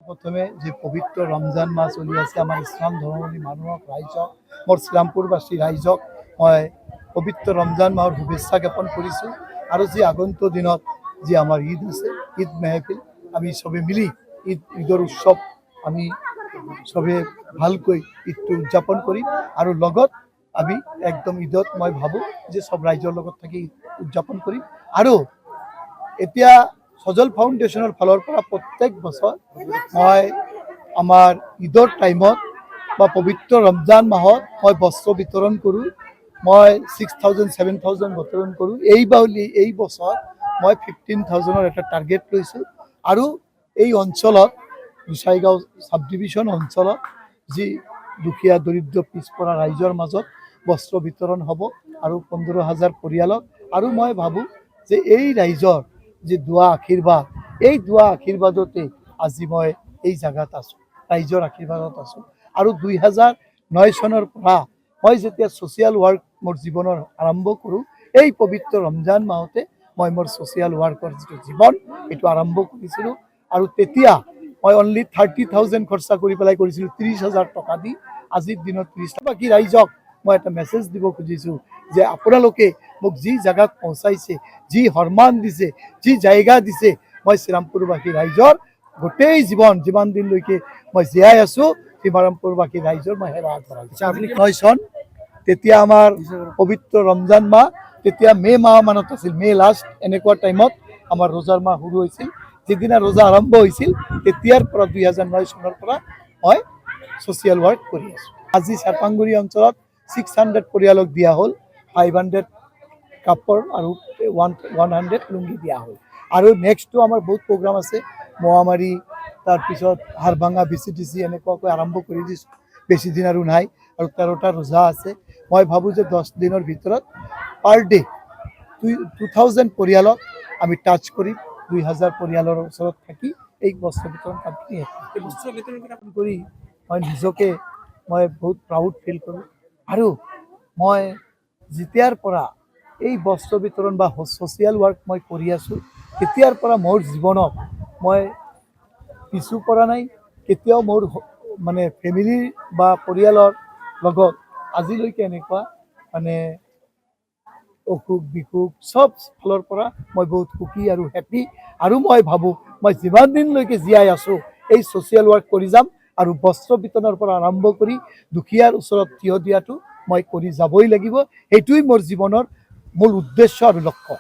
প্ৰথমে যে পবিত্ৰ ৰমজান মাস চলি আছে আমাৰ ইসলাম ধৰ্মাৱলী মানুহক ৰাইজক মোৰ শ্ৰীৰামপুৰবাসী ৰাইজক মই পবিত্ৰ ৰমজান মাহৰ শুভেচ্ছা জ্ঞাপন কৰিছোঁ আৰু যি আগন্তুক দিনত যি আমাৰ ঈদ আছে ঈদ মেহফিল আমি চবে মিলি ঈদৰ উৎসৱ আমি চবে ভালকৈ ঈদটো উদযাপন কৰিম আৰু লগত আমি একদম ঈদত মই ভাবোঁ যে সব ৰাইজৰ লগত থাকি উদযাপন কৰিম আৰু এতিয়া সজল ফাউণ্ডেশ্যনৰ ফালৰ পৰা প্ৰত্যেক বছৰ মই আমাৰ ঈদৰ টাইমত বা পবিত্ৰ ৰমজান মাহত মই বস্ত্ৰ বিতৰণ কৰোঁ মই 6,000 7,000 বিতৰণ কৰোঁ এই বছৰ মই 15,000ৰ এটা টাৰ্গেট লৈছোঁ আৰু এই অঞ্চলত গোসাইগাঁও সাব ডিভিজন অঞ্চলত যি দুখীয়া দৰিদ্ৰ পিছপৰা ৰাইজৰ মাজত বস্ত্ৰ বিতৰণ হ'ব আৰু 15,000 পৰিয়ালক আৰু মই ভাবোঁ যে এই ৰাইজৰ যে দোৱা আশীৰ্বাদ এই দোৱা আশীৰ্বাদতে আজি মই এই জায়গাত আছোঁ ৰাইজৰ আশীৰ্বাদত আছোঁ আৰু 2009 চনৰ পৰা মই যেতিয়া ছ'চিয়েল ৱৰ্ক মোৰ জীৱনৰ আৰম্ভ কৰোঁ এই পবিত্ৰ ৰমজান মাহতে মই মোৰ ছ'চিয়েল ৱৰ্কৰ যিটো জীৱন এইটো আৰম্ভ কৰিছিলোঁ আৰু তেতিয়া মই অনলি 30,000 খৰচা কৰি পেলাই কৰিছিলোঁ 30,000 টকা দি আজিৰ দিনত 30 বাকী ৰাইজক মই এটা মেছেজ দিব খুজিছোঁ যে আপোনালোকে মোক যি জায়গাত পৌঁছাইছে যি সন্মান দিছে যি জায়গা দিছে মই শ্ৰীৰামপুৰবাসী ৰাইজৰ গোটেই জীৱন যিমান দিনলৈকে মই জীয়াই আছোঁ শ্ৰীৰামপুৰবাসী ৰাইজৰ মই সেৱা আগবঢ়াইছোঁ 9 চন তেতিয়া আমাৰ পবিত্ৰ ৰমজান মাহ তেতিয়া মে' মাহ মানত আছিল মে' লাষ্ট এনেকুৱা টাইমত আমাৰ ৰোজাৰ মাহ শুৰু হৈছিল যিদিনা ৰোজা আৰম্ভ হৈছিল তেতিয়াৰ পৰা 2009 চনৰ পৰা মই ছ'চিয়েল ৱৰ্ক কৰি আছোঁ আজি চাপাংগুৰি অঞ্চলত 600 পৰিয়ালক দিয়া হ'ল 500 কাপড় আৰু 100 লুঙ্গি দিয়া হ'ল আৰু নেক্সটটো আমাৰ বহুত প্ৰগ্ৰাম আছে মহামাৰী তাৰপিছত হাৰভাঙা BCTC এনেকুৱাকৈ আৰম্ভ কৰি দিছোঁ বেছি দিন আৰু নাই আৰু 13টা ৰোজা আছে মই ভাবোঁ যে 10 দিনৰ ভিতৰত পাৰ ডে 2,000 পৰিয়ালক আমি টাচ কৰিম 2,000 পৰিয়ালৰ ওচৰত থাকি এই বস্ত্ৰ বিতৰণ কামখিনি কৰি মই নিজকে মই বহুত প্ৰাউড ফিল কৰোঁ আৰু মই যেতিয়াৰ পৰা এই বস্ত্ৰ বিতৰণ বা ছ'চিয়েল ৱৰ্ক মই কৰি আছোঁ তেতিয়াৰ পৰা মোৰ জীৱনত মই পিছু পৰা নাই কেতিয়াও মোৰ মানে ফেমিলি বা পৰিয়ালৰ লগত আজিলৈকে এনেকুৱা মানে অসুখ বিসুখ সব ফালৰ পৰা মই বহুত সুখী আৰু হেপী আৰু মই ভাবোঁ মই যিমান দিনলৈকে জীয়াই আছোঁ এই ছ'চিয়েল ৱৰ্ক কৰি যাম আৰু বস্ত্ৰ বিতৰণৰ পৰা আৰম্ভ কৰি দুখীয়াৰ ওচৰত থিয় দিয়াটো মই কৰি যাবই লাগিব সেইটোৱেই মোৰ জীৱনৰ মূল উদ্দেশ্য আৰু লক্ষ্য